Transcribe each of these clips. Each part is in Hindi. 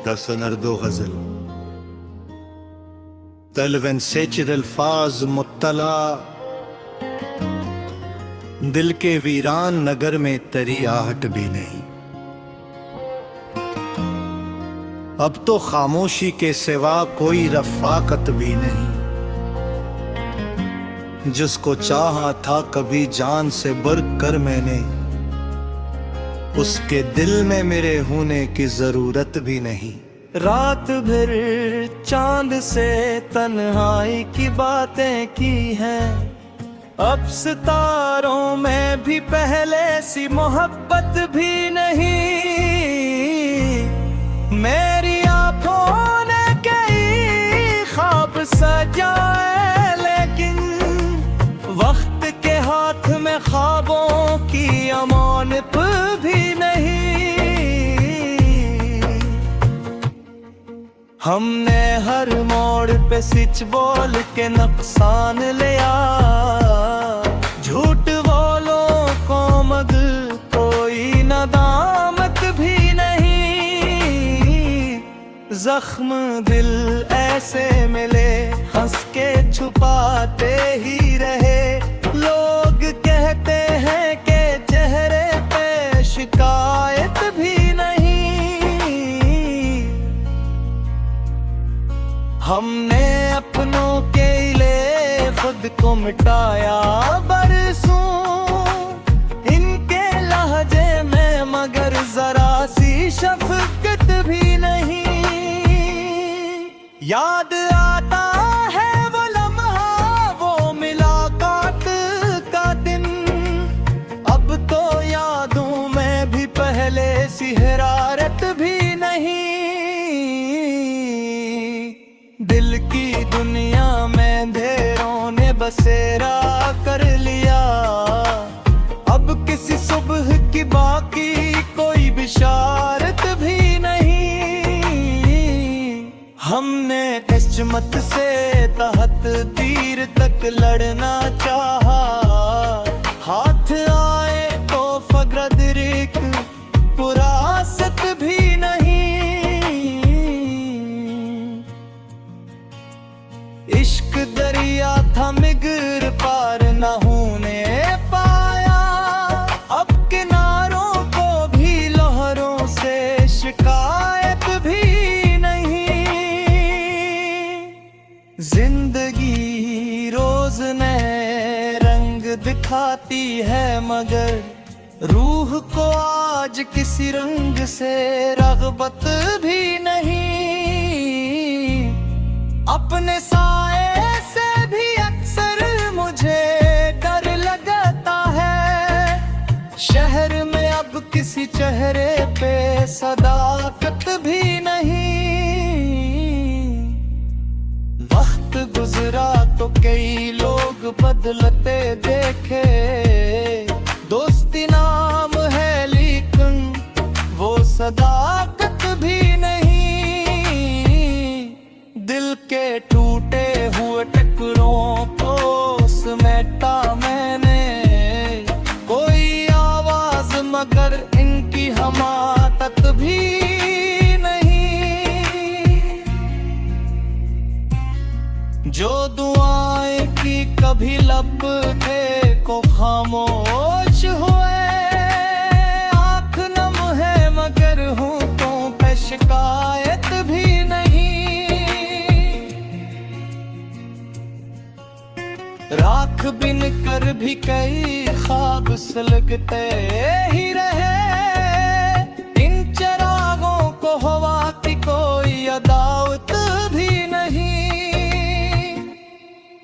दो गजल तलवन सेचिद अल्फाज मुत्तला, दिल के वीरान नगर में तरी आहट भी नहीं। अब तो खामोशी के सिवा कोई रफाकत भी नहीं। जिसको चाहा था कभी जान से बढ़ कर मैंने, उसके दिल में मेरे होने की जरूरत भी नहीं। रात भर चांद से तन्हाई की बातें की हैं, अब सितारों में भी पहले सी मोहब्बत भी नहीं। मेरी आँखों ने कई ख्वाब सजाए, लेकिन वक्त के हाथ में ख्वाबों की अमानत भी नहीं। हमने हर मोड़ पे सिच बोल के नुकसान लिया, झूठ बोलों को मगर कोई नदामत भी नहीं। जख्म दिल ऐसे मिले, हंस के छुपाते ही रहे। लोग कहते हैं कि चेहरे पे शिकायत भी नहीं। हमने अपनों के लिए खुद को मिटाया बरसों, इनके लहजे में मगर जरा सी शफकत भी नहीं। याद आता है वो लम्हा, वो मुलाकात का दिन, अब तो यादों में भी पहले सी हरारत भी नहीं। दिल की दुनिया में अंधेरों ने बसेरा कर लिया, अब किसी सुबह की बाकी कोई बिशारत भी नहीं। हमने किस्मत से तहत तीर तक लड़ना चाहा, हाथ आए तो फगरदरिक पुरासत भी नहीं। इश्क दरिया था मिगर पार न होने पाया, अब किनारों को भी लहरों से शिकायत भी नहीं। जिंदगी रोज नए रंग दिखाती है, मगर रूह को आज किसी रंग से रग़बत भी नहीं। अपने साए से भी अक्सर मुझे डर लगता है, शहर में अब किसी चेहरे पे सदाकत भी नहीं। वक्त गुजरा तो कई लोग बदलते देखे, दोस्ती नाम है लेकिन वो सदाकत भी नहीं। दिल के टूटे हुए टुकड़ों को समेटा मैंने, कोई आवाज मगर इनकी हमाकत भी नहीं। जो दुआएं की कभी लब थे को खामोश हुए, आँख नम है मगर होठों पे शिकायत भी नहीं। राख बिन कर भी कई ख्वाब सुलगते ही रहे, इन चिरागों को हवा की कोई अदावत भी नहीं।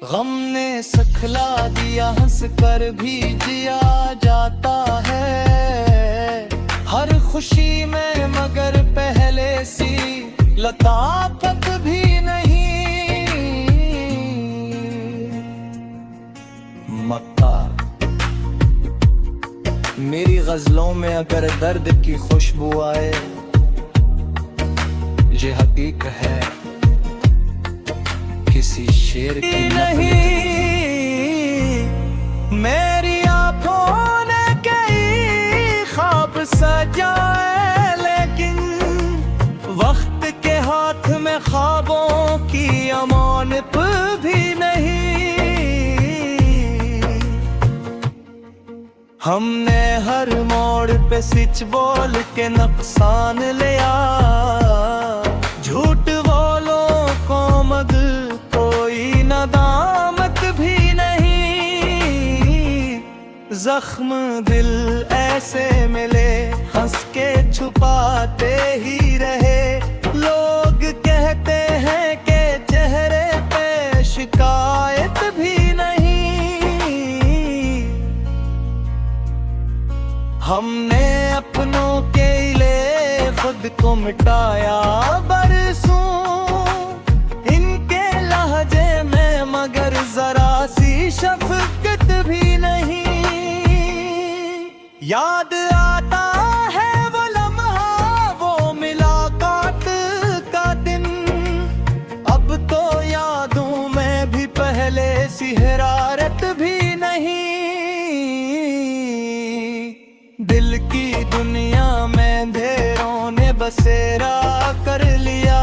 गम ने सखला दिया, हंस कर भी जिया जाता है, हर खुशी में मगर पहले सी लताफत भी नहीं। मक्का मेरी गजलों में अगर दर्द की खुशबू आए, ये हकीकत है किसी शेर की नहीं। मेरी आँखों ने कई ख्वाब सजाए, लेकिन वक्त हमने हर मोड़ पे सच बोल के नुकसान लिया, झूठ बोलों को मद कोई नदामत भी नहीं। जख्म दिल ऐसे मिले हंस के छुपाते ही रहे, लोग कहते हैं कि चेहरे पे शिकायत भी नहीं। हमने अपनों के लिए खुद को मिटाया बरसों इनके लहजे में, मगर जरा सी शफकत भी नहीं। याद आता है वो लम्हा, वो मुलाकात का दिन, अब तो यादों में भी पहले सी हरारत भी नहीं। दिल की दुनिया में अंधेरों ने बसेरा कर लिया,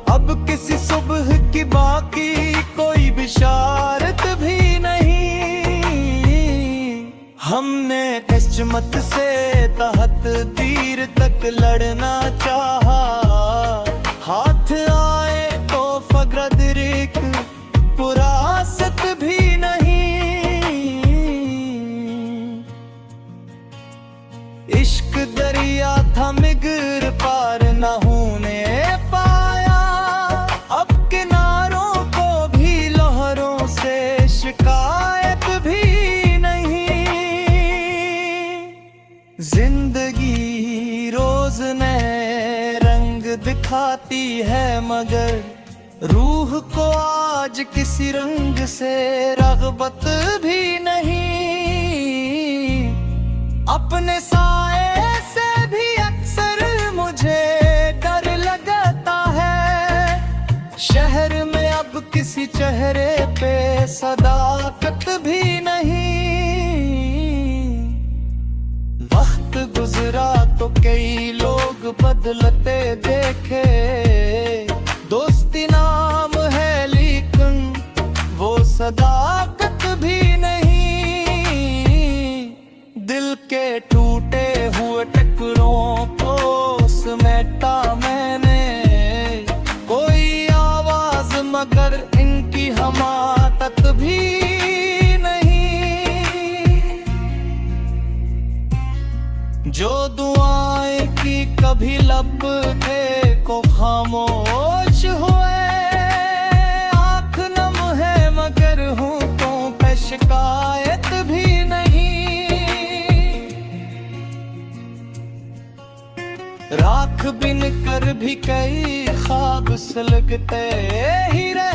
अब किसी सुबह की बाकी कोई बिशारत भी नहीं। हमने किस्मत से तहत तीर तक लड़ना चाहा, हाथ आए तो फगरदरिक पुरासत भी नहीं। इश्क दरिया था मिगर पार न होने पाया, अब किनारों को भी लहरों से शिकायत भी नहीं। जिंदगी रोज नए रंग दिखाती है, मगर रूह को आज किसी रंग से रग़बत भी नहीं। अपने साए से भी अक्सर मुझे डर लगता है, शहर में अब किसी चेहरे पे सदाकत भी नहीं। वक्त गुजरा तो कई लोग बदलते देखे, दोस्ती नाम है लेकिन वो सदाकत भी नहीं। दिल के टूटे हुए टुकड़ों को समेटा मैंने, कोई आवाज मगर इनकी हमाकत भी नहीं। जो दुआएं की कभी लब थे को खामोश हुए, आँख नम है मगर होठों पे शिकायत भी नहीं। राख बिन कर भी कई ख्वाब सुलगते ही रहे,